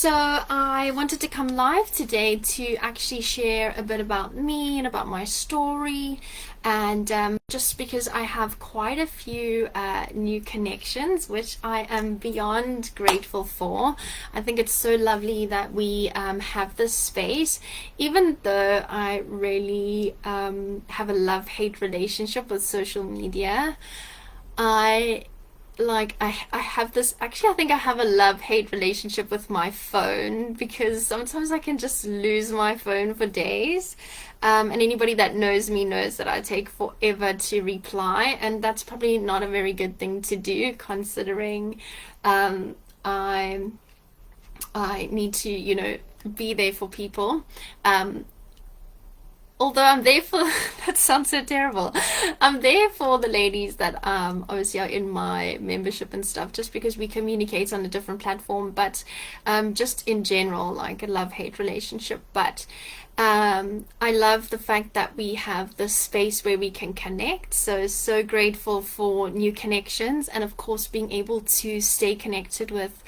So I wanted to come live today to actually share a bit about me and about my story, and just because I have quite a few new connections, which I am beyond grateful for. I think it's so lovely that we have this space, even though I really have a love-hate relationship with social media. I I have this, actually I think I have a love-hate relationship with my phone, because sometimes I can just lose my phone for days. And anybody that knows me knows that I take forever to reply, and that's probably not a very good thing to do, considering um, I I need to, be there for people. Um, Although I'm there for that sounds so terrible. I'm there for the ladies that obviously are in my membership and stuff, just because we communicate on a different platform. But just in general, like a love-hate relationship. But I love the fact that we have this space where we can connect. So grateful for new connections, and of course being able to stay connected with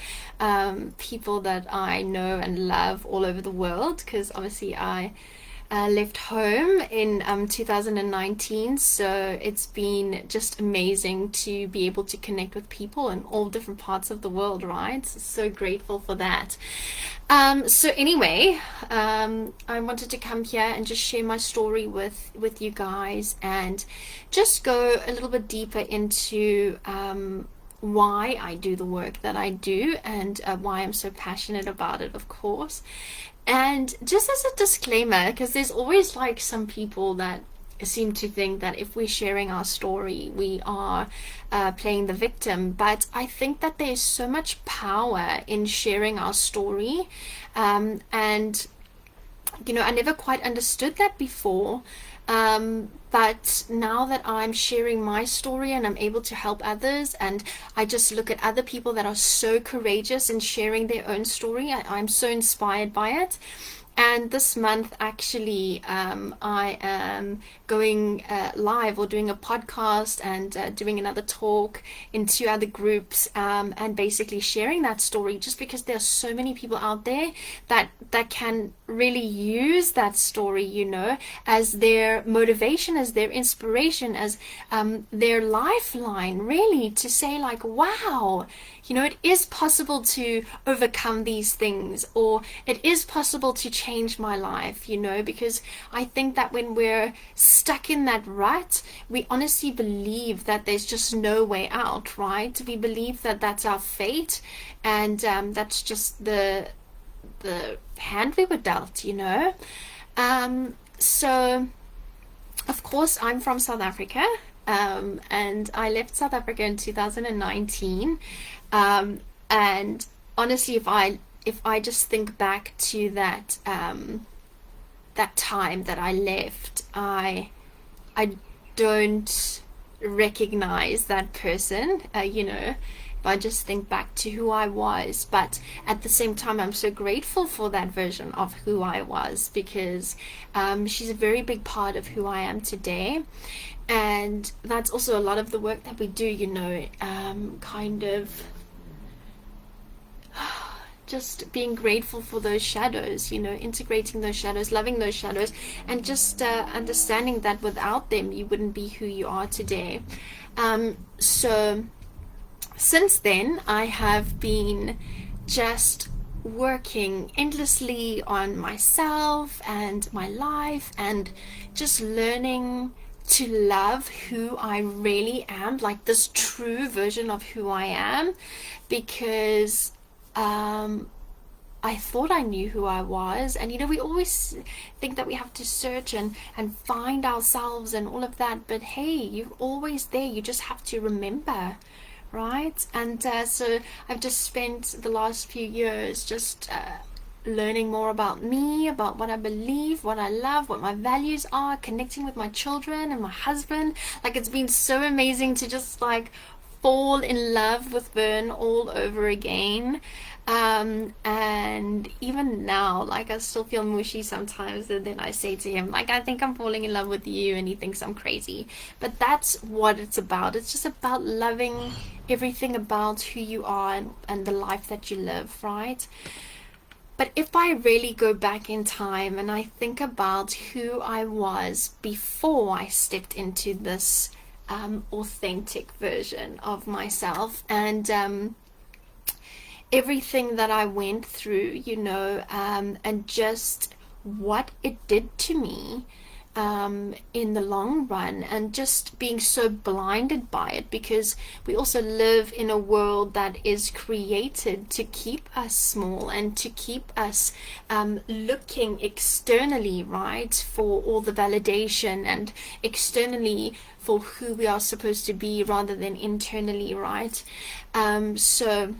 people that I know and love all over the world, because obviously I left home in 2019, so it's been just amazing to be able to connect with people in all different parts of the world, right? So grateful for that. So anyway, I wanted to come here and just share my story with you guys, and just go a little bit deeper into why I do the work that I do, and why I'm so passionate about it, of course. And just as a disclaimer, because there's always like some people that seem to think that if we're sharing our story, we are playing the victim. But I think that there's so much power in sharing our story. And I never quite understood that before. But now that I'm sharing my story and I'm able to help others, and I just look at other people that are so courageous in sharing their own story, I'm so inspired by it. And this month, actually, I am going live, or doing a podcast, and doing another talk in two other groups, and basically sharing that story, just because there are so many people out there that can really use that story, as their motivation, as their inspiration, as their lifeline, really, to say like, wow, it is possible to overcome these things, or it is possible to change my life, because I think that when we're stuck in that rut, we honestly believe that there's just no way out, right? We believe that that's our fate, and that's just the hand we were dealt. So of course I'm from South Africa, and I left South Africa in 2019. And honestly, if I just think back to that time that I left, I don't recognize that person. If I just think back to who I was, but at the same time, I'm so grateful for that version of who I was, because she's a very big part of who I am today. And that's also a lot of the work that we do, kind of just being grateful for those shadows, integrating those shadows, loving those shadows, and just understanding that without them, you wouldn't be who you are today. So since then, I have been just working endlessly on myself and my life, and just learning to love who I really am, like this true version of who I am, because I thought I knew who I was. And we always think that we have to search and find ourselves and all of that, but hey, you're always there. You just have to remember, right? And so I've just spent the last few years just learning more about me, about what I believe, what I love, what my values are, connecting with my children and my husband. Like, it's been so amazing to just like fall in love with Vern all over again. And even now, like, I still feel mushy sometimes, and then I say to him, like, I think I'm falling in love with you, and he thinks I'm crazy. But that's what it's about. It's just about loving everything about who you are, and the life that you live, right? But if I really go back in time and I think about who I was before I stepped into this authentic version of myself, and everything that I went through, and just what it did to me in the long run, and just being so blinded by it, because we also live in a world that is created to keep us small and to keep us looking externally, right, for all the validation, and externally for who we are supposed to be rather than internally, right? So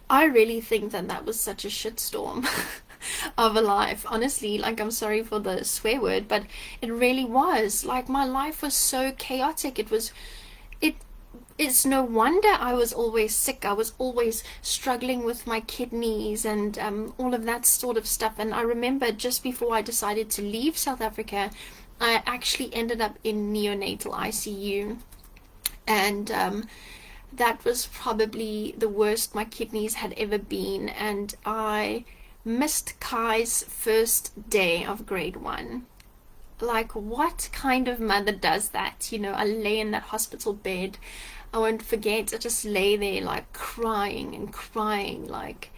I really think that that was such a shitstorm of a life, honestly. Like, I'm sorry for the swear word, but it really was. Like, my life was so chaotic. It's no wonder I was always sick. I was always struggling with my kidneys and all of that sort of stuff. And I remember just before I decided to leave South Africa, I actually ended up in neonatal ICU, and that was probably the worst my kidneys had ever been. And I missed Kai's first day of grade 1. Like, what kind of mother does that? I lay in that hospital bed. I won't forget, I just lay there like crying and crying, like,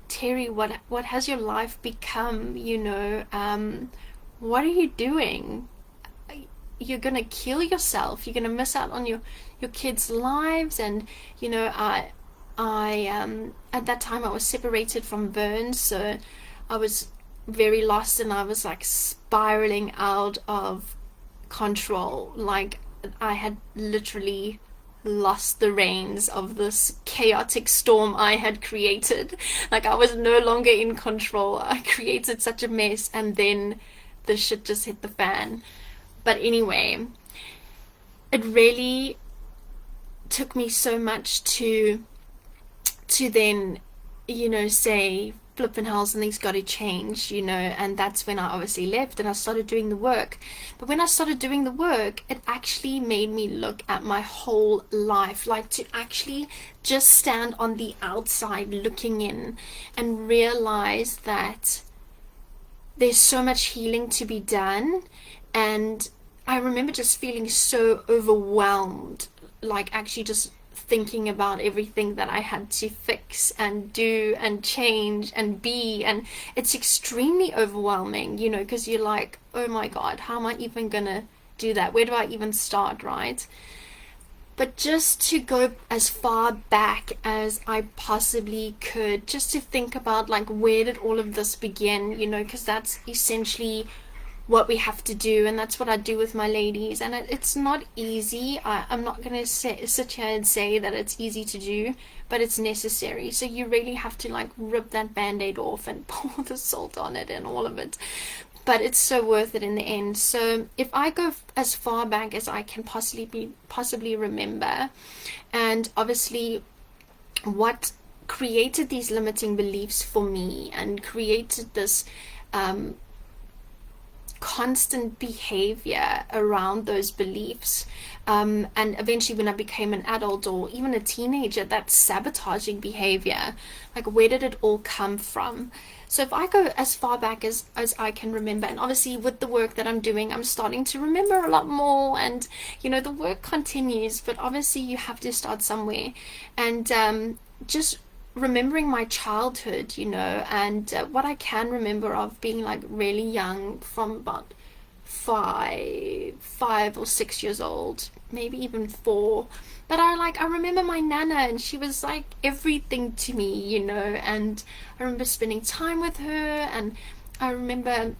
Terry, what has your life become? What are you doing? You're gonna kill yourself. You're gonna miss out on your kids' lives. And I at that time I was separated from Vern, so I was very lost, and I was like spiraling out of control. Like, I had literally lost the reins of this chaotic storm I had created. Like, I was no longer in control. I created such a mess, and then the shit just hit the fan. But anyway, it really took me so much to then, say, flippin' hell, something's got to change, and that's when I obviously left and I started doing the work. But when I started doing the work, it actually made me look at my whole life, like to actually just stand on the outside looking in and realize that there's so much healing to be done. And I remember just feeling so overwhelmed, like actually just thinking about everything that I had to fix and do and change and be. And it's extremely overwhelming, because you're like, oh my God, how am I even gonna do that? Where do I even start, right? But just to go as far back as I possibly could, just to think about, like, where did all of this begin, because that's essentially what we have to do, and that's what I do with my ladies. And it's not easy. I'm not going to sit here and say that it's easy to do, but it's necessary. So you really have to, like, rip that band-aid off and pour the salt on it and all of it. But it's so worth it in the end. So if I go as far back as I can possibly remember, and obviously what created these limiting beliefs for me and created this constant behavior around those beliefs, and eventually when I became an adult or even a teenager, that sabotaging behavior, like, where did it all come from? So if I go as far back as I can remember, and obviously with the work that I'm doing, I'm starting to remember a lot more, and the work continues, but obviously you have to start somewhere. And just remembering my childhood, and what I can remember of being, like, really young, from about 5 or 6 years old, maybe even 4. But I remember my nana, and she was like everything to me, and I remember spending time with her, and I remember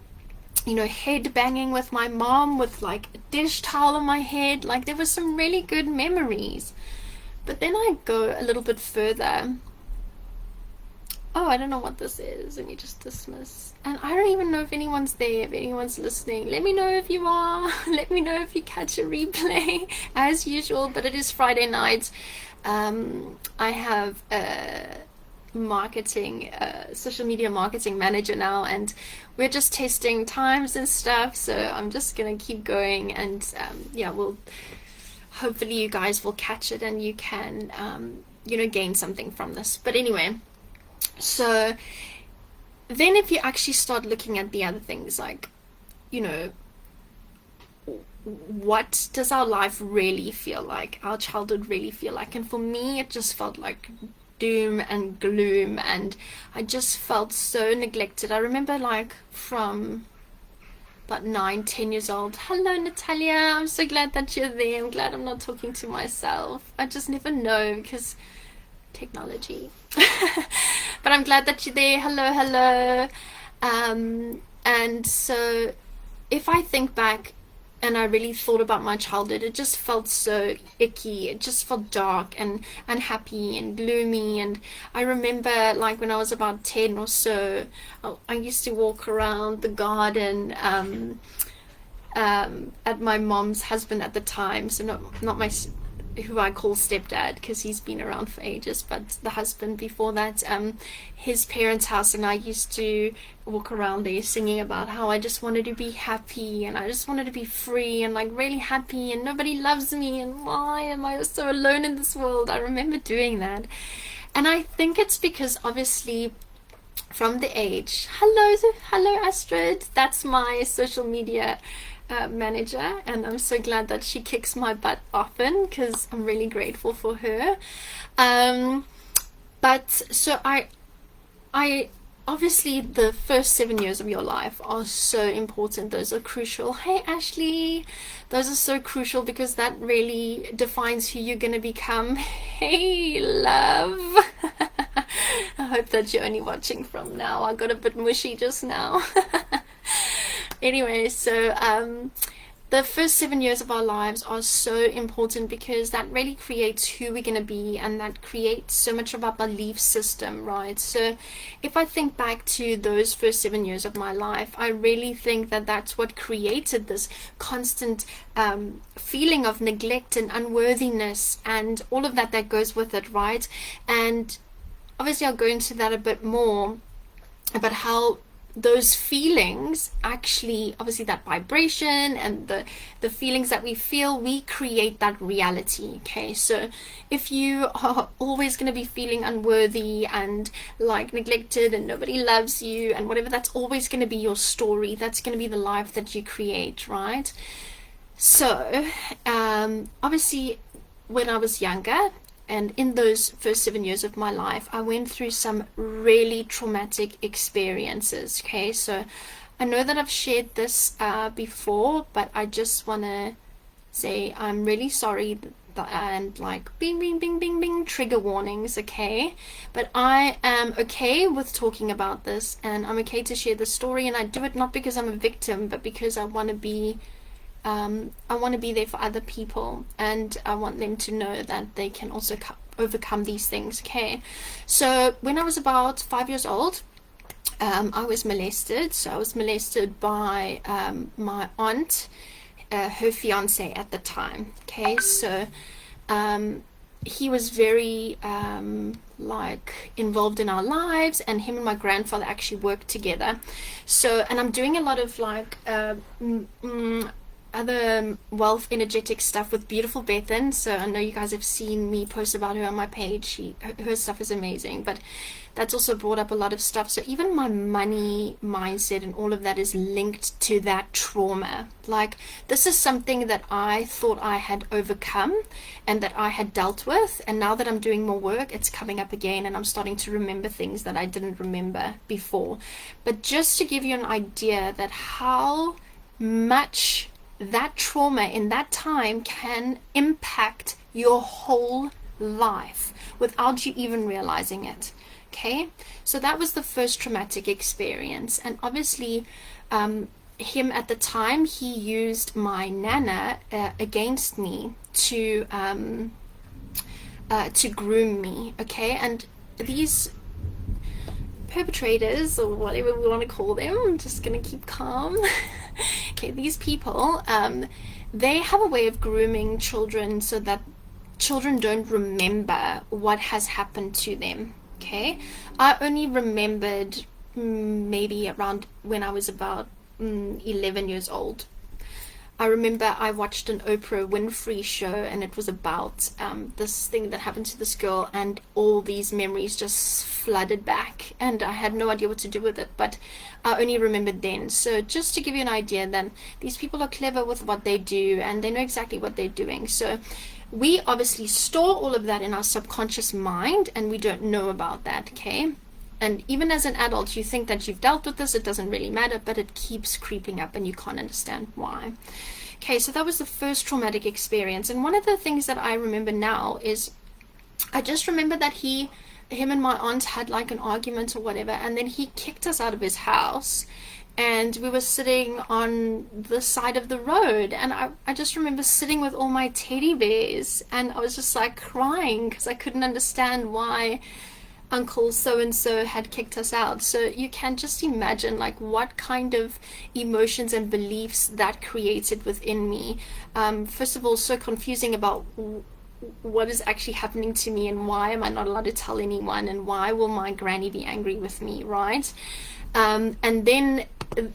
head banging with my mom with, like, a dish towel on my head. Like, there were some really good memories. But then I go a little bit further. Oh, I don't know what this is. Let me just dismiss. And I don't even know if anyone's there, if anyone's listening. Let me know if you are. Let me know if you catch a replay, as usual. But it is Friday night. I have a social media marketing manager now, and we're just testing times and stuff. So I'm just going to keep going. And hopefully you guys will catch it and you can, gain something from this. But anyway, So then if you actually start looking at the other things, like, you know, what does our life really feel like, our childhood really feel like? And for me, it just felt like doom and gloom, and I just felt so neglected. I remember, like, from about 9, 10 years old. Hello, Natalia. I'm so glad that you're there. I'm glad I'm not talking to myself. I just never know because technology. But I'm glad that you're there. Hello, hello. And so if I think back and I really thought about my childhood, it just felt so icky. It just felt dark and unhappy and gloomy. And I remember, like, when I was about 10 or so, I used to walk around the garden at my mom's husband at the time. So not my, who I call stepdad, because he's been around for ages, but the husband before that, his parents' house, and I used to walk around there singing about how I just wanted to be happy and I just wanted to be free and, like, really happy, and nobody loves me, and why am I so alone in this world? I remember doing that. And I think it's because, obviously, from the age, hello Astrid, that's my social media manager, and I'm so glad that she kicks my butt often because I'm really grateful for her. But so I obviously, the first 7 years of your life are so important. Those are crucial. Hey Ashley, those are so crucial because that really defines who you're going to become. Hey love. I hope that you're only watching from now. I got a bit mushy just now. Anyway, so the first 7 years of our lives are so important because that really creates who we're going to be, and that creates so much of our belief system, right? So if I think back to those first 7 years of my life, I really think that that's what created this constant feeling of neglect and unworthiness and all of that goes with it, right? And obviously I'll go into that a bit more about how those feelings actually, obviously that vibration and the feelings that we feel, we create that reality. Okay, so if you are always going to be feeling unworthy and, like, neglected and nobody loves you and whatever, that's always going to be your story. That's going to be the life that you create, right? So obviously when I was younger, and in those first 7 years of my life, I went through some really traumatic experiences. Okay, so I know that I've shared this before, but I just want to say I'm really sorry, and, like, bing, bing, bing, bing, bing, trigger warnings, okay? But I am okay with talking about this, and I'm okay to share the story, and I do it not because I'm a victim, but because I want to be there for other people, and I want them to know that they can also overcome these things. Okay, so when I was about 5 years old, I was molested. So I was molested by my aunt, her fiance at the time. Okay, so he was very like involved in our lives, and him and my grandfather actually worked together. So, and I'm doing a lot of, like, other wealth energetic stuff with beautiful Bethan. So I know you guys have seen me post about her on my page. Her stuff is amazing, but that's also brought up a lot of stuff. So even my money mindset and all of that is linked to that trauma. Like, this is something that I thought I had overcome and that I had dealt with, and now that I'm doing more work, it's coming up again, and I'm starting to remember things that I didn't remember before. But just to give you an idea that how much that trauma in that time can impact your whole life without you even realizing it. Okay, so that was the first traumatic experience. And obviously him at the time, he used my nana against me to groom me. Okay, and these perpetrators, or whatever we want to call them, I'm just gonna keep calm. Okay, these people, they have a way of grooming children so that children don't remember what has happened to them. Okay, I only remembered maybe around when I was about 11 years old. I remember I watched an Oprah Winfrey show, and it was about this thing that happened to this girl, and all these memories just flooded back, and I had no idea what to do with it, but I only remembered then. So just to give you an idea, then these people are clever with what they do, and they know exactly what they're doing. So we obviously store all of that in our subconscious mind, and we don't know about that, okay? And even as an adult, you think that you've dealt with this, it doesn't really matter, but it keeps creeping up and you can't understand why. Okay, so that was the first traumatic experience. And one of the things that I remember now is I just remember that him and my aunt had like an argument or whatever, and then he kicked us out of his house, and we were sitting on the side of the road, and I just remember sitting with all my teddy bears, and I was just like crying because I couldn't understand why Uncle so-and-so had kicked us out. So you can just imagine like what kind of emotions and beliefs that created within me. First of all, so confusing about what is actually happening to me, and why am I not allowed to tell anyone, and why will my granny be angry with me, right? And then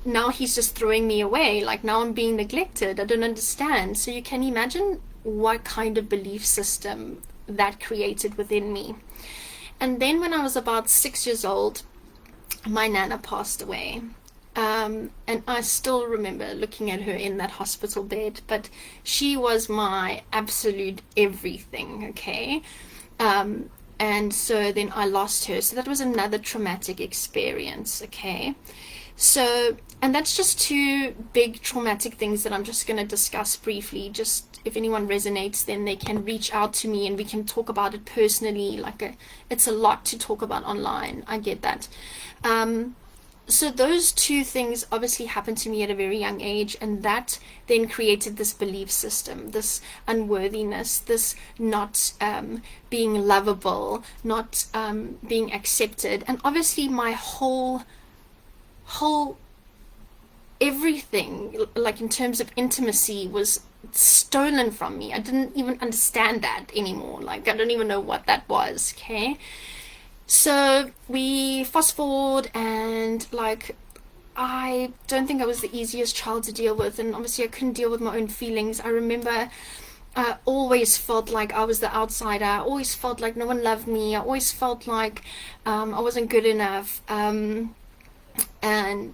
now he's just throwing me away, like now I'm being neglected, I don't understand. So you can imagine what kind of belief system that created within me. And then when I was about 6 years old, my nana passed away. And I still remember looking at her in that hospital bed, but she was my absolute everything, okay? And so then I lost her. So that was another traumatic experience, okay? So, and that's just two big traumatic things that I'm just going to discuss briefly. Just if anyone resonates, then they can reach out to me and we can talk about it personally. It's a lot to talk about online. I get that. So those two things obviously happened to me at a very young age, and that then created this belief system, this unworthiness, this not being lovable, not being accepted. And obviously my whole everything, like in terms of intimacy, was stolen from me. I didn't even understand that anymore. Like I don't even know what that was, okay? So we fast forward, and like I don't think I was the easiest child to deal with, and obviously I couldn't deal with my own feelings. I remember I always felt like I was the outsider. I always felt like no one loved me. I always felt like I wasn't good enough. And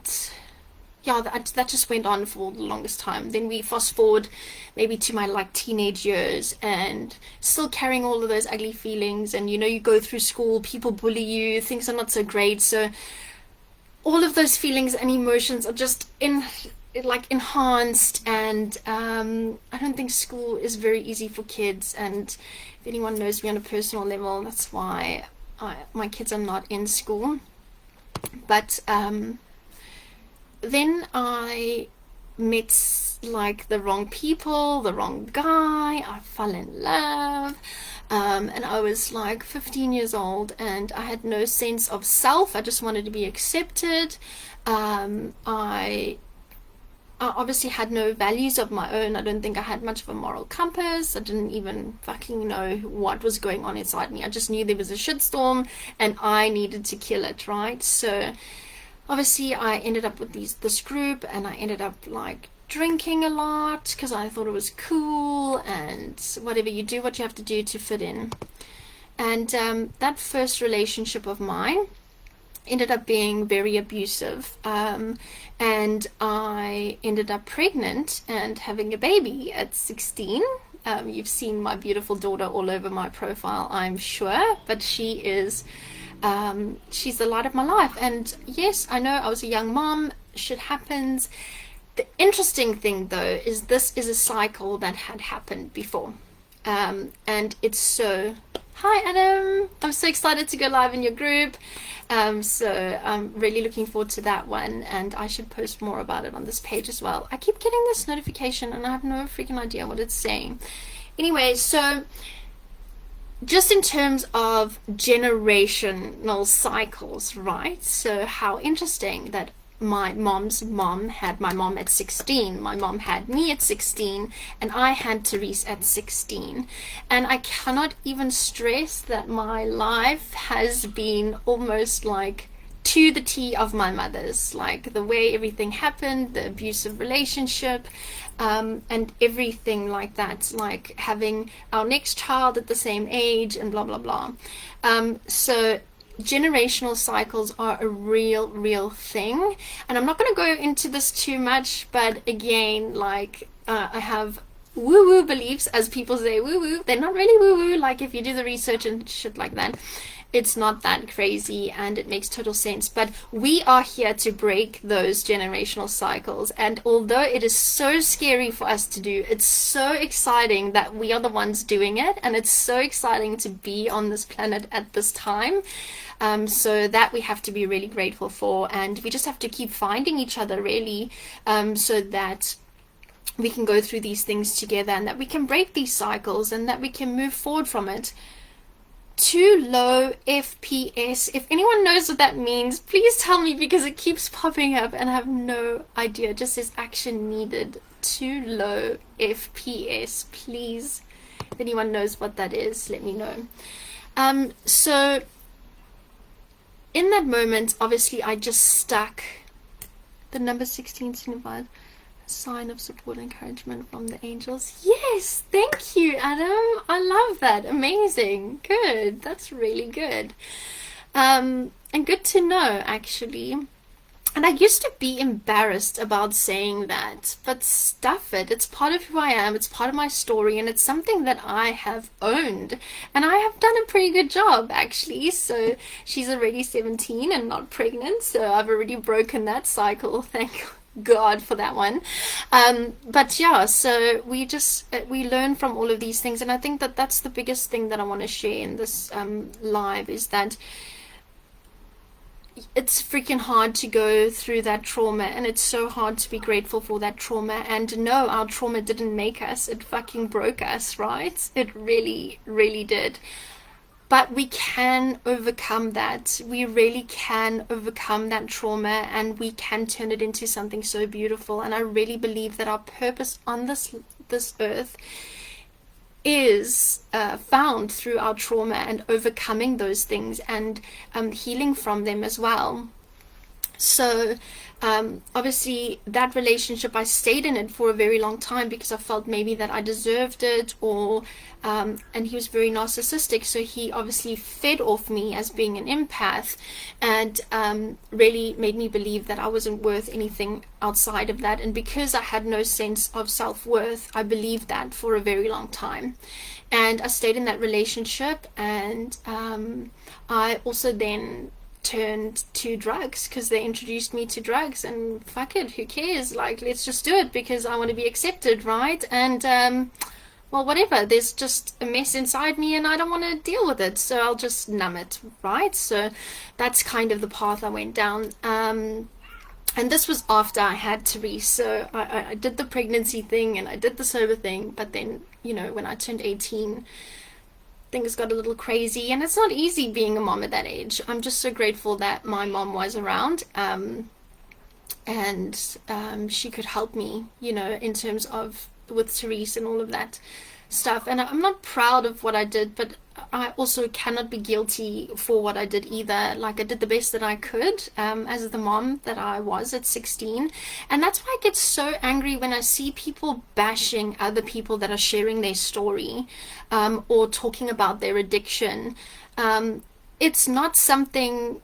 yeah, that just went on for the longest time. Then we fast forward maybe to my like teenage years, and still carrying all of those ugly feelings. And you go through school, people bully you, things are not so great. So all of those feelings and emotions are just enhanced. And I don't think school is very easy for kids. And if anyone knows me on a personal level, that's why my kids are not in school. But then I met like the wrong people, the wrong guy. I fell in love, and I was like 15 years old, and I had no sense of self. I just wanted to be accepted. I obviously had no values of my own. I don't think I had much of a moral compass. I didn't even fucking know what was going on inside me. I just knew there was a shitstorm and I needed to kill it, right? So obviously I ended up with this group, and I ended up like drinking a lot because I thought it was cool, and whatever, you do what you have to do to fit in. And that first relationship of mine ended up being very abusive, and I ended up pregnant and having a baby at 16. You've seen my beautiful daughter all over my profile, I'm sure, but she's the light of my life. And yes, I know I was a young mom, shit happens. The interesting thing though is this is a cycle that had happened before, and it's so... Hi Adam, I'm so excited to go live in your group. So I'm really looking forward to that one, and I should post more about it on this page as well. I keep getting this notification and I have no freaking idea what it's saying. Anyway, so just in terms of generational cycles, right? So how interesting that my mom's mom had my mom at 16, my mom had me at 16, and I had Therese at 16. And I cannot even stress that my life has been almost like to the T of my mother's, like the way everything happened, the abusive relationship, and everything like that, like having our next child at the same age and blah blah blah. So generational cycles are a real thing, and I'm not going to go into this too much, but again, like I have woo-woo beliefs, as people say woo-woo. They're not really woo-woo, like if you do the research and shit like that, it's not that crazy and it makes total sense. But we are here to break those generational cycles, and although it is so scary for us to do, it's so exciting that we are the ones doing it, and it's so exciting to be on this planet at this time. So that we have to be really grateful for, and we just have to keep finding each other, really, so that we can go through these things together, and that we can break these cycles, and that we can move forward from it. Too low FPS. If anyone knows what that means, please tell me, because it keeps popping up and I have no idea. It just says action needed. Too low FPS. Please, if anyone knows what that is, let me know. So in that moment, obviously, I just stuck the number 16 signified sign of support and encouragement from the angels. Yes, thank you, Adam. I love that. Amazing. Good. That's really good. And good to know, actually. And I used to be embarrassed about saying that, but stuff it. It's part of who I am. It's part of my story, and it's something that I have owned. And I have done a pretty good job, actually. So she's already 17 and not pregnant, so I've already broken that cycle. Thank God for that one. But yeah, so we learn from all of these things, and I think that that's the biggest thing that I want to share in this live, is that it's freaking hard to go through that trauma, and it's so hard to be grateful for that trauma. And no, our trauma didn't make us, it fucking broke us, right? It really did. But we can overcome that. We really can overcome that trauma, and we can turn it into something so beautiful. And I really believe that our purpose on this earth is found through our trauma and overcoming those things, and healing from them as well. So obviously that relationship, I stayed in it for a very long time because I felt maybe that I deserved it, or and he was very narcissistic, so he obviously fed off me as being an empath, and really made me believe that I wasn't worth anything outside of that. And because I had no sense of self-worth, I believed that for a very long time, and I stayed in that relationship. And I also then turned to drugs because they introduced me to drugs, and fuck it, who cares, like, let's just do it because I want to be accepted, right? And well, whatever, there's just a mess inside me and I don't want to deal with it, so I'll just numb it, right? So that's kind of the path I went down. And this was after I had Therese, so I did the pregnancy thing and I did the sober thing, but then, you know, when I turned 18, things got a little crazy, and it's not easy being a mom at that age. I'm just so grateful that my mom was around, and she could help me, you know, in terms of with Therese and all of that stuff. And I'm not proud of what I did, but I also cannot be guilty for what I did either. Like, I did the best that I could as the mom that I was at 16. And that's why I get so angry when I see people bashing other people that are sharing their story, or talking about their addiction. It's not something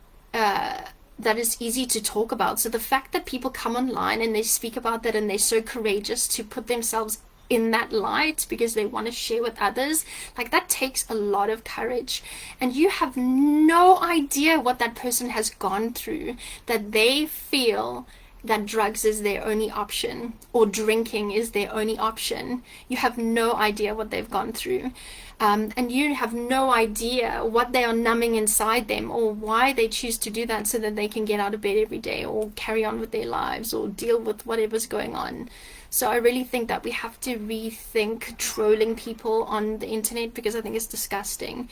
that is easy to talk about. So the fact that people come online and they speak about that, and they're so courageous to put themselves in that light because they want to share with others, like, that takes a lot of courage. And you have no idea what that person has gone through, that they feel that drugs is their only option, or drinking is their only option. You have no idea what they've gone through. And you have no idea what they are numbing inside them, or why they choose to do that so that they can get out of bed every day, or carry on with their lives, or deal with whatever's going on. So I really think that we have to rethink trolling people on the internet, because I think it's disgusting.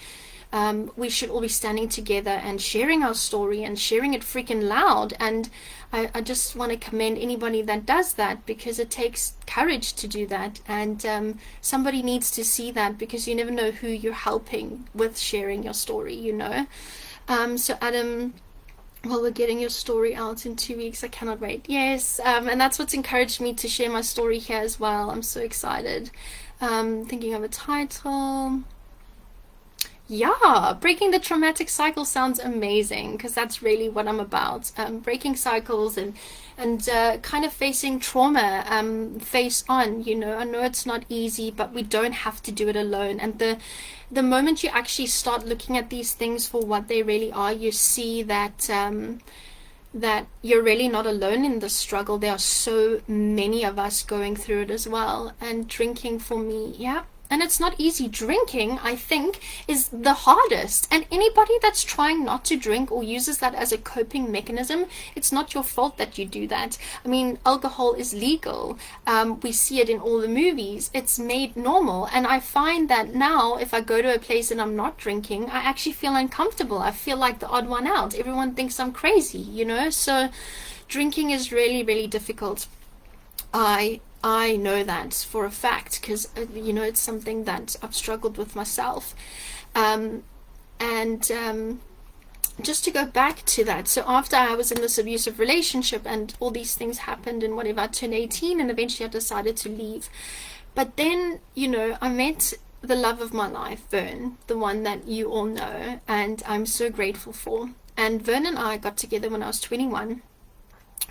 We should all be standing together and sharing our story, and sharing it freaking loud. And I just want to commend anybody that does that, because it takes courage to do that. And somebody needs to see that, because you never know who you're helping with sharing your story, you know. So Adam, Well, we're getting your story out in 2 weeks. I cannot wait. Yes, and that's what's encouraged me to share my story here as well. I'm so excited. Thinking of a title. Yeah, breaking the traumatic cycle sounds amazing because that's really what I'm about. Breaking cycles and kind of facing trauma face on. I know it's not easy, but we don't have to do it alone. And the moment you actually start looking at these things for what they really are, you see that that you're really not alone in the struggle. There are so many of us going through it as well. And drinking for me, yeah. And it's not easy. Drinking, I think, is the hardest. And anybody that's trying not to drink or uses that as a coping mechanism, it's not your fault that you do that. I mean, alcohol is legal. We see it in all the movies. It's made normal. And I find that now, if I go to a place and I'm not drinking, I actually feel uncomfortable. I feel like the odd one out. Everyone thinks I'm crazy, So drinking is really, really difficult. I know that for a fact because it's something that I've struggled with myself. And just to go back to that, so after I was in this abusive relationship and all these things happened and whatever, I turned 18 and eventually I decided to leave. But then, I met the love of my life, Vern, the one that you all know, and I'm so grateful for. And Vern and I got together when I was 21.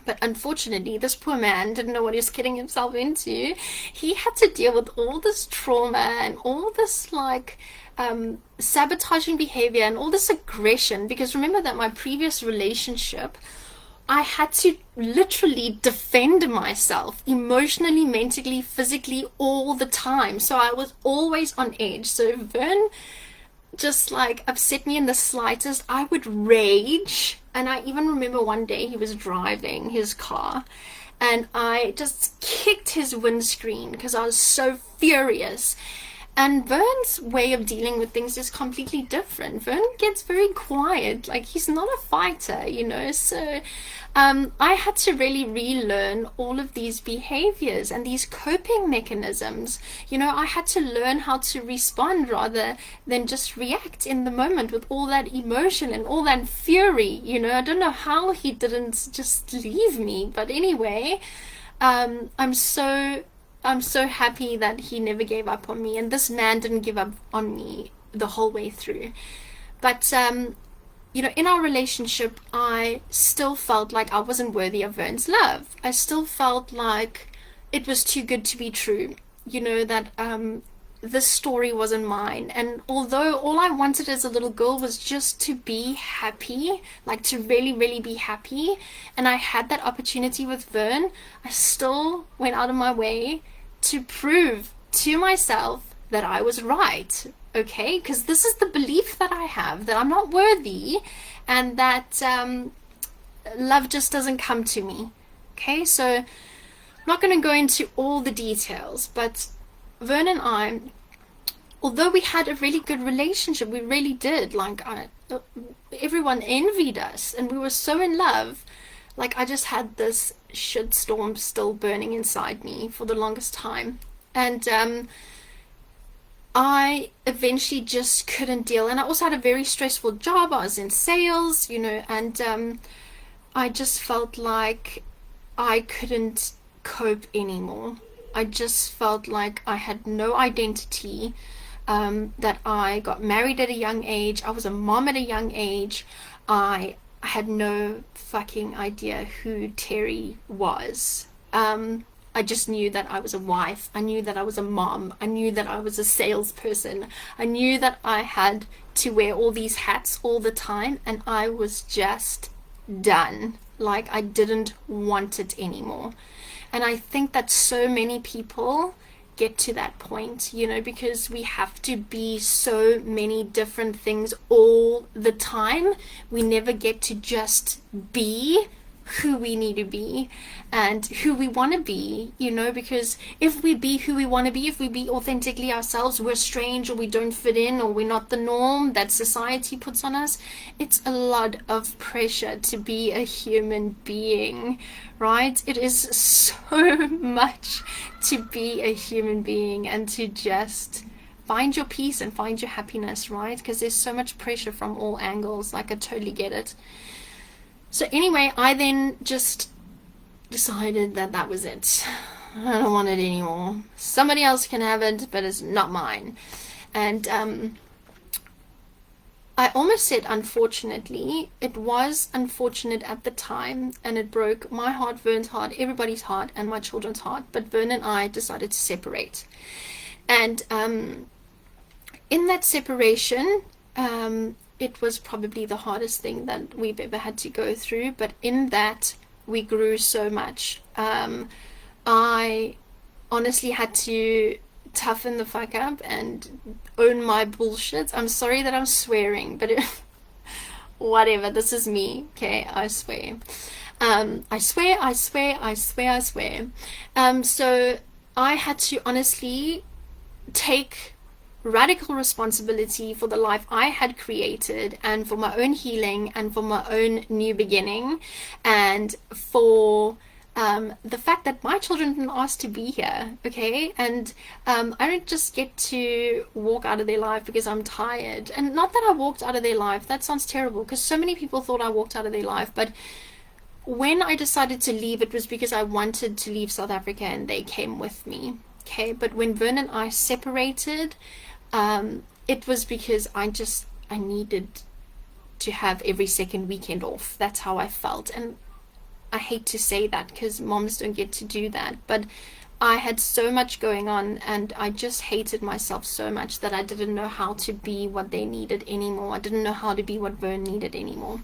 But unfortunately, this poor man didn't know what he was getting himself into. He had to deal with all this trauma and all this sabotaging behavior and all this aggression. Because remember that my previous relationship, I had to literally defend myself emotionally, mentally, physically, all the time. So I was always on edge. So Vern just upset me in the slightest, I would rage. And I even remember one day he was driving his car and I just kicked his windscreen because I was so furious. And Vern's way of dealing with things is completely different. Vern gets very quiet, he's not a fighter, so I had to really relearn all of these behaviors and these coping mechanisms. I had to learn how to respond rather than just react in the moment with all that emotion and all that fury. I don't know how he didn't just leave me, but anyway, I'm so happy that he never gave up on me, and this man didn't give up on me the whole way through. But in our relationship, I still felt like I wasn't worthy of Vern's love. I still felt like it was too good to be true, that this story wasn't mine. And although all I wanted as a little girl was just to be happy, to really, really be happy, and I had that opportunity with Vern, I still went out of my way to prove to myself that I was right. Okay, because this is the belief that I have, that I'm not worthy and that love just doesn't come to me. Okay, so I'm not going to go into all the details, but Vern and I, although we had a really good relationship, we really did, everyone envied us and we were so in love. I just had this shitstorm still burning inside me for the longest time. And I eventually just couldn't deal. And I also had a very stressful job. I was in sales, and I just felt like I couldn't cope anymore. I just felt like I had no identity, that I got married at a young age. I was a mom at a young age. I had no fucking idea who Terry was. I just knew that I was a wife. I knew that I was a mom. I knew that I was a salesperson. I knew that I had to wear all these hats all the time, and I was just done. I didn't want it anymore. And I think that so many people get to that point, because we have to be so many different things all the time. We never get to just be who we need to be and who we want to be, because if we be who we want to be, if we be authentically ourselves, we're strange or we don't fit in or we're not the norm that society puts on us. It's a lot of pressure to be a human being, right? It is so much to be a human being and to just find your peace and find your happiness, right? Because there's so much pressure from all angles. I totally get it. So anyway, I then just decided that that was it. I don't want it anymore. Somebody else can have it, but it's not mine. And I almost said unfortunately. It was unfortunate at the time, and it broke my heart, Vern's heart, everybody's heart, and my children's heart. But Vern and I decided to separate. And in that separation, it was probably the hardest thing that we've ever had to go through. But in that, we grew so much. I honestly had to toughen the fuck up and own my bullshit. I'm sorry that I'm swearing, but whatever, this is me, okay? I swear. I swear, I swear, I swear, I swear. So I had to honestly take radical responsibility for the life I had created, and for my own healing, and for my own new beginning, and for the fact that my children didn't ask to be here, okay? And I don't just get to walk out of their life because I'm tired. And not that I walked out of their life, that sounds terrible, because so many people thought I walked out of their life. But when I decided to leave, it was because I wanted to leave South Africa, and they came with me, okay? But when Vern and I separated, it was because I needed to have every second weekend off. That's how I felt. And I hate to say that because moms don't get to do that, but I had so much going on, and I just hated myself so much that I didn't know how to be what they needed anymore. I didn't know how to be what Vern needed anymore.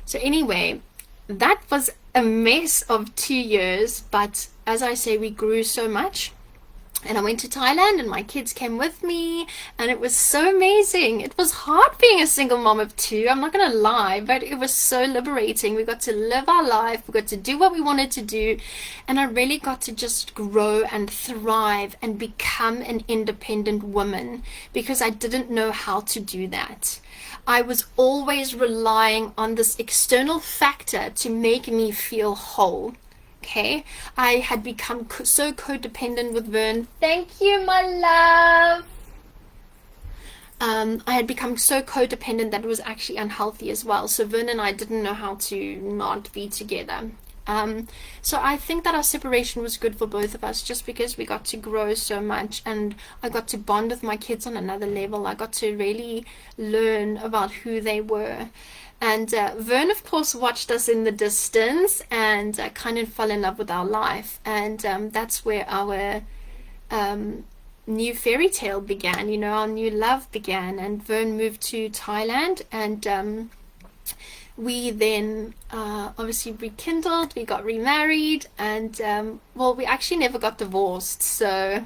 So anyway, that was a mess of 2 years, but as I say, we grew so much. And I went to Thailand, and my kids came with me, and it was so amazing. It was hard being a single mom of 2, I'm not going to lie, but it was so liberating. We got to live our life, we got to do what we wanted to do, and I really got to just grow and thrive and become an independent woman, because I didn't know how to do that. I was always relying on this external factor to make me feel whole. Okay, I had become so codependent with Vern. Thank you, my love. I had become so codependent that it was actually unhealthy as well. So Vern and I didn't know how to not be together. So I think that our separation was good for both of us, just because we got to grow so much, and I got to bond with my kids on another level. I got to really learn about who they were. And Vern, of course, watched us in the distance, and kind of fell in love with our life. And that's where our new fairy tale began, you know, our new love began. And Vern moved to Thailand, and we then obviously rekindled, we got remarried, and well, we actually never got divorced. So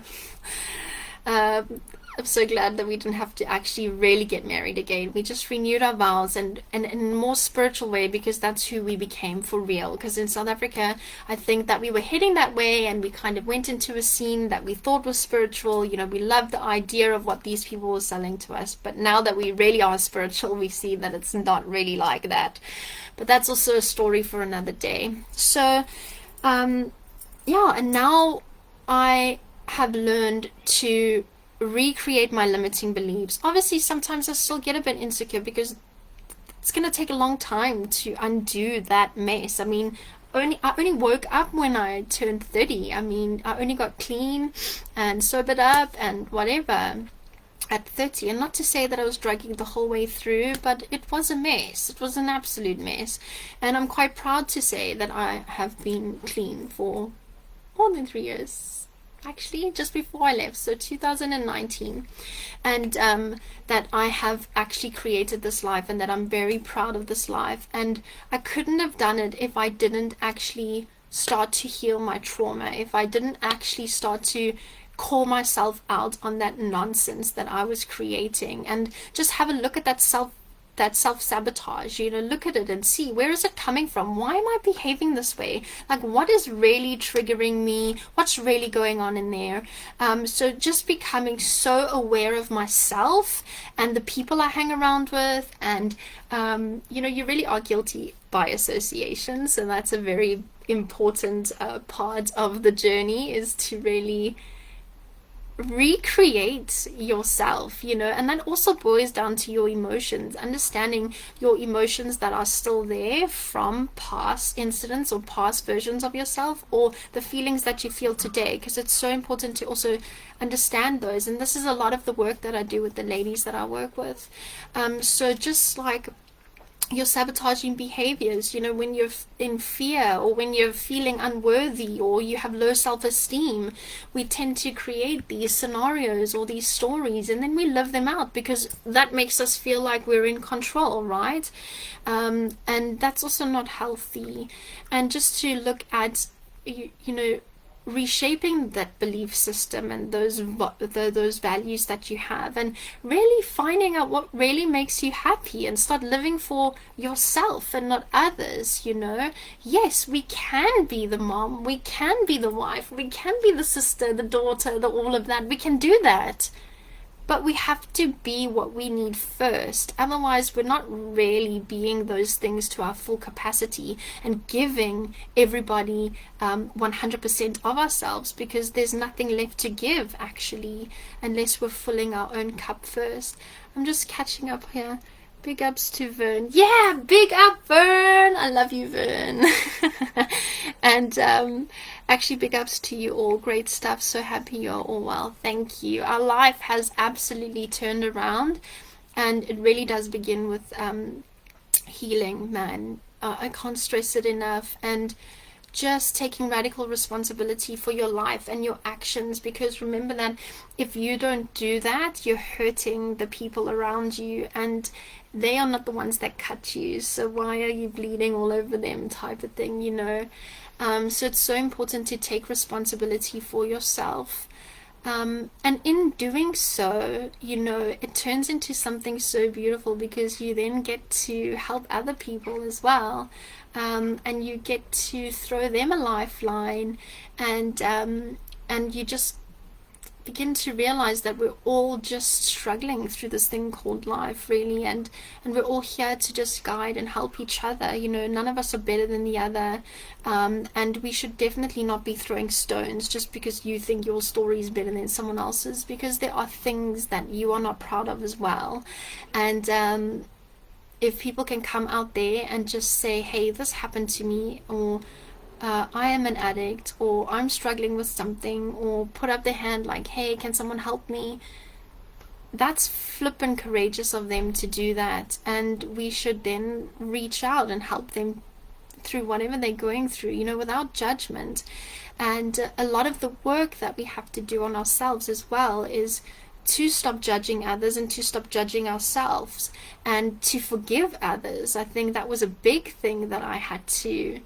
I'm so glad that we didn't have to actually really get married again. We just renewed our vows, and in a more spiritual way, because that's who we became for real. Because in South Africa, I think that we were heading that way, and we kind of went into a scene that we thought was spiritual. You know, we loved the idea of what these people were selling to us. But now that we really are spiritual, we see that it's not really like that. But that's also a story for another day. So, yeah, and now I have learned to recreate my limiting beliefs. Obviously, sometimes I still get a bit insecure, because it's going to take a long time to undo that mess. I mean, I only woke up when I turned 30. I mean, I only got clean and sobered up and whatever at 30. And not to say that I was drugging the whole way through, but it was a mess. It was an absolute mess. And I'm quite proud to say that I have been clean for more than 3 years. Actually, just before I left, so 2019, and that I have actually created this life, and that I'm very proud of this life. And I couldn't have done it if I didn't actually start to heal my trauma, if I didn't actually start to call myself out on that nonsense that I was creating, and just have a look at that self-sabotage, you know, look at it and see, where is it coming from? Why am I behaving this way? Like, what is really triggering me? What's really going on in there? So just becoming so aware of myself and the people I hang around with, and you know, you really are guilty by association. So that's a very important part of the journey, is to really recreate yourself, and that also boils down to your emotions, understanding your emotions that are still there from past incidents or past versions of yourself, or the feelings that you feel today, because it's so important to also understand those. And this is a lot of the work that I do with the ladies that I work with. So just like your sabotaging behaviors, when you're in fear, or when you're feeling unworthy, or you have low self-esteem, we tend to create these scenarios or these stories, and then we live them out because that makes us feel like we're in control, right? And that's also not healthy. And just to look at, reshaping that belief system and those values that you have, and really finding out what really makes you happy, and start living for yourself and not others. Yes, we can be the mom, we can be the wife, we can be the sister, the daughter, all of that. We can do that, but we have to be what we need first. Otherwise, we're not really being those things to our full capacity and giving everybody 100% of ourselves, because there's nothing left to give, actually, unless we're filling our own cup first. I'm just catching up here. Big ups to Vern. Yeah, big up, Vern. I love you, Vern. And actually, big ups to you all. Great stuff. So happy you're all well. Thank you. Our life has absolutely turned around, and it really does begin with healing, man. I can't stress it enough. And just taking radical responsibility for your life and your actions, because remember that if you don't do that, you're hurting the people around you, and they are not the ones that cut you, so why are you bleeding all over them, type of thing. So it's so important to take responsibility for yourself, and in doing so, it turns into something so beautiful, because you then get to help other people as well, and you get to throw them a lifeline, and you just begin to realize that we're all just struggling through this thing called life, really, and we're all here to just guide and help each other. None of us are better than the other, and we should definitely not be throwing stones just because you think your story is better than someone else's, because there are things that you are not proud of as well. And if people can come out there and just say, hey, this happened to me, or I am an addict, or I'm struggling with something, or put up their hand like, hey, can someone help me? That's flippin' courageous of them to do that, and we should then reach out and help them through whatever they're going through, without judgment. And a lot of the work that we have to do on ourselves as well is to stop judging others and to stop judging ourselves, and to forgive others. I think that was a big thing that I had to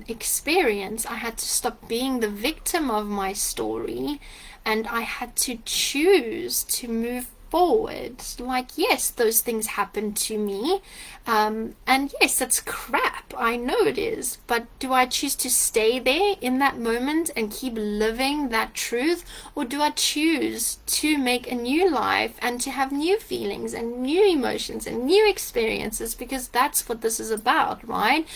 experience. I had to stop being the victim of my story, and I had to choose to move forward. Like, yes, those things happened to me, and yes, that's crap, I know it is, but do I choose to stay there in that moment and keep living that truth, or do I choose to make a new life and to have new feelings and new emotions and new experiences? Because that's what this is about, right?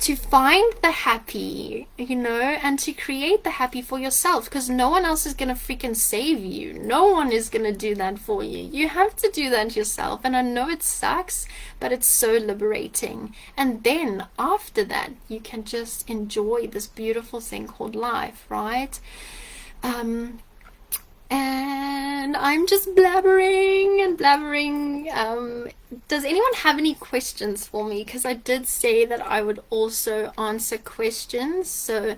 To find the happy, and to create the happy for yourself, because no one else is going to freaking save you. No one is going to do that for you. You have to do that yourself. And I know it sucks, but it's so liberating. And then after that, you can just enjoy this beautiful thing called life, right? And I'm just blabbering and blabbering. Does anyone have any questions for me? Because I did say that I would also answer questions. So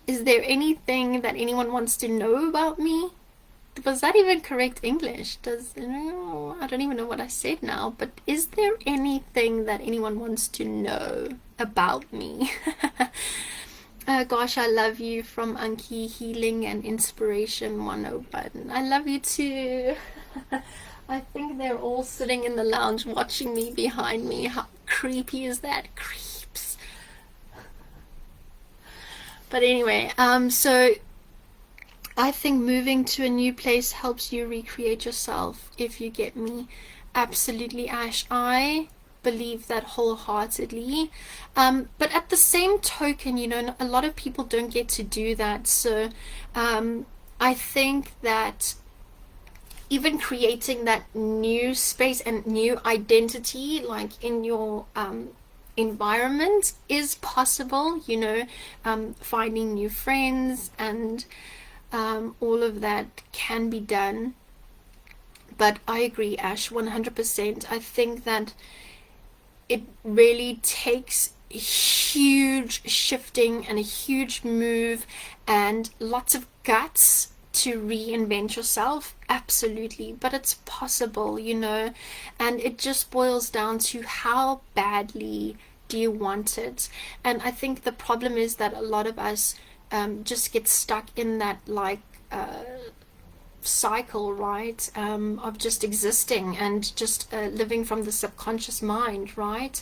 is there anything that anyone wants to know about me? Was that even correct English? I don't even know what I said now. But is there anything that anyone wants to know about me? Gosh, I love you, from Anki, Healing and Inspiration 101. I love you too. I think they're all sitting in the lounge watching me behind me. How creepy is that? Creeps. But anyway, so I think moving to a new place helps you recreate yourself, if you get me. Absolutely, Ash. I believe that wholeheartedly, but at the same token, a lot of people don't get to do that. So I think that even creating that new space and new identity, like in your environment, is possible, you know, finding new friends and all of that can be done. But I agree, Ash, 100%. I think that it really takes huge shifting and a huge move and lots of guts to reinvent yourself, absolutely, but it's possible, you know, and it just boils down to how badly do you want it. And I think the problem is that a lot of us just get stuck in that, like, cycle, right, of just existing and just living from the subconscious mind, right,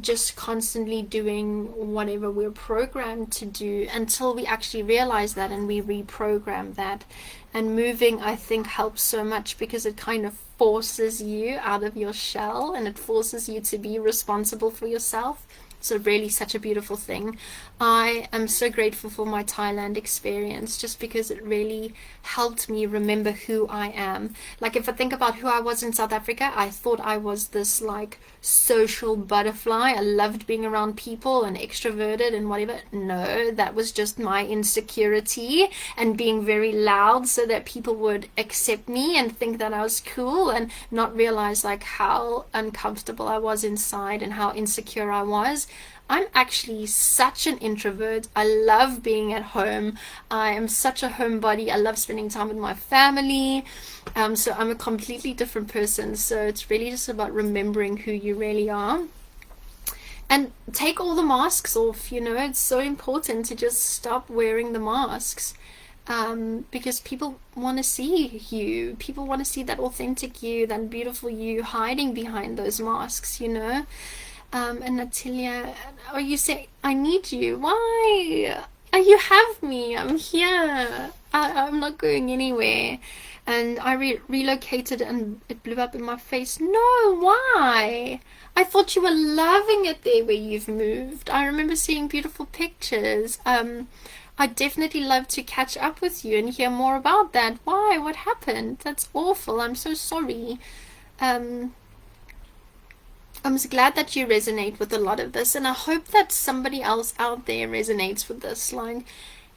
just constantly doing whatever we're programmed to do until we actually realize that and we reprogram that. And moving, I think, helps so much because it kind of forces you out of your shell and it forces you to be responsible for yourself. So really such a beautiful thing. I am so grateful for my Thailand experience just because it really helped me remember who I am. Like, if I think about who I was in South Africa, I thought I was this like social butterfly. I loved being around people and extroverted and whatever. No, that was just my insecurity and being very loud so that people would accept me and think that I was cool, and not realize like how uncomfortable I was inside and how insecure I was. I'm actually such an introvert. I love being at home. I am such a homebody. I love spending time with my family. So I'm a completely different person. So it's really just about remembering who you really are. And take all the masks off, you know. It's so important to just stop wearing the masks. Because people want to see you. People want to see that authentic you, that beautiful you hiding behind those masks, you know. And Natalia, oh, you say, I need you. Why? You have me. I'm here. I'm not going anywhere. And I relocated and it blew up in my face. No, why? I thought you were loving it there where you've moved. I remember seeing beautiful pictures. I'd definitely love to catch up with you and hear more about that. Why? What happened? That's awful. I'm so sorry. I'm so glad that you resonate with a lot of this, and I hope that somebody else out there resonates with this. Like,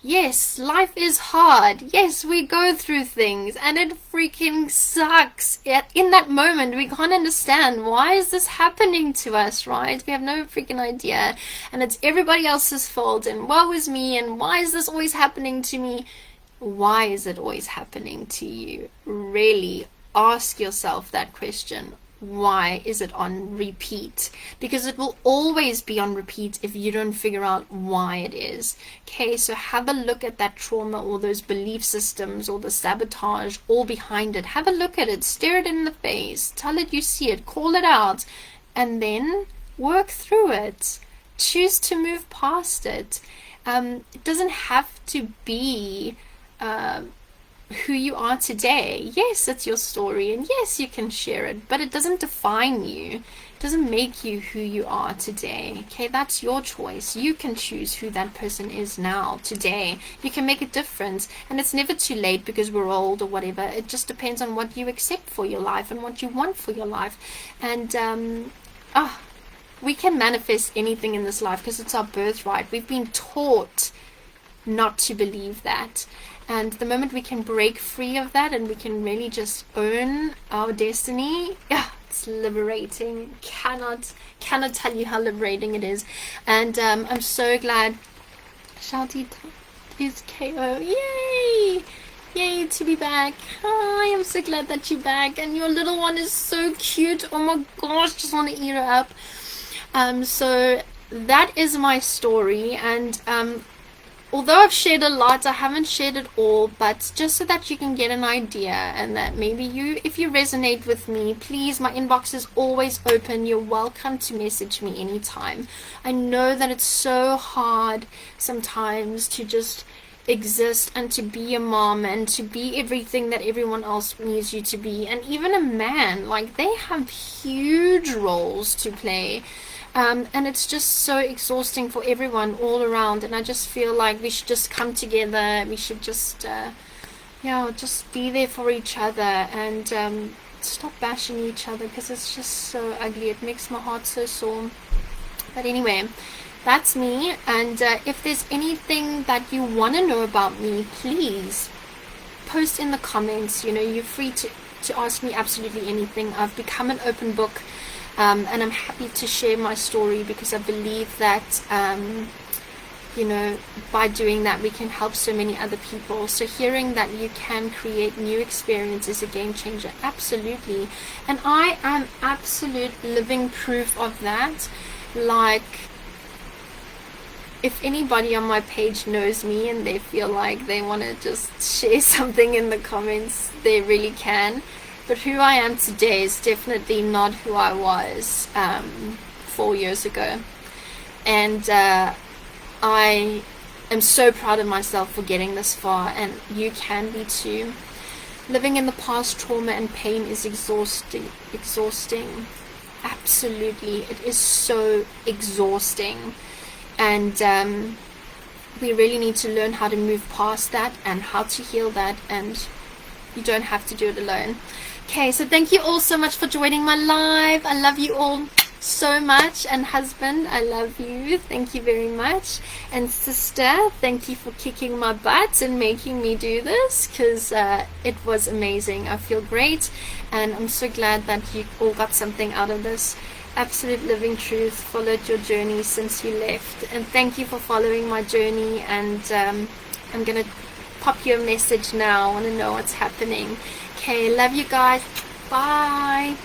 yes, life is hard. Yes, we go through things, and it freaking sucks. In that moment, we can't understand, why is this happening to us, right? We have no freaking idea, and it's everybody else's fault, and woe is me, and why is this always happening to me? Why is it always happening to you? Really ask yourself that question. Why is it on repeat? Because it will always be on repeat if you don't figure out why it is. Okay, so have a look at that trauma or those belief systems or the sabotage all behind it. Have a look at it, stare it in the face, tell it you see it, call it out, and then work through it. Choose to move past it. It doesn't have to be who you are today. Yes, it's your story, and yes, you can share it, but it doesn't define you. It doesn't make you who you are today. Okay, that's your choice. You can choose who that person is now, today. You can make a difference, and it's never too late because we're old or whatever. It just depends on what you accept for your life and what you want for your life. And we can manifest anything in this life because it's our birthright. We've been taught not to believe that. And the moment we can break free of that and we can really just own our destiny, it's liberating. Cannot tell you how liberating it is. And I'm so glad Shouty is KO. Yay to be back. Hi, I'm so glad that you're back. And your little one is so cute. Oh my gosh, just want to eat her up. So that is my story. And although I've shared a lot, I haven't shared it all, but just so that you can get an idea, and that maybe if you resonate with me, please, my inbox is always open. You're welcome to message me anytime. I know that it's so hard sometimes to just exist and to be a mom and to be everything that everyone else needs you to be. And even a man, like, they have huge roles to play. And it's just so exhausting for everyone all around, and I just feel like we should just come together. We should just just be there for each other, and stop bashing each other, because it's just so ugly. It makes my heart so sore. But anyway, that's me. And if there's anything that you want to know about me, please post in the comments. You're free to ask me absolutely anything. I've become an open book, and I'm happy to share my story, because I believe that by doing that we can help so many other people. So hearing that you can create new experiences is a game changer, absolutely. And I am absolute living proof of that. Like, if anybody on my page knows me and they feel like they want to just share something in the comments, they really can. But who I am today is definitely not who I was 4 years ago. And I am so proud of myself for getting this far, and you can be too. Living in the past trauma and pain is exhausting. Absolutely, it is so exhausting. And we really need to learn how to move past that and how to heal that, and you don't have to do it alone. Okay, so thank you all so much for joining my live. I love you all so much. And husband, I love you. Thank you very much. And sister, thank you for kicking my butt and making me do this, because it was amazing. I feel great, and I'm so glad that you all got something out of this. Absolute living truth. Followed your journey since you left, and thank you for following my journey. And I'm gonna pop you a message now. I want to know what's happening. Okay, love you guys. Bye.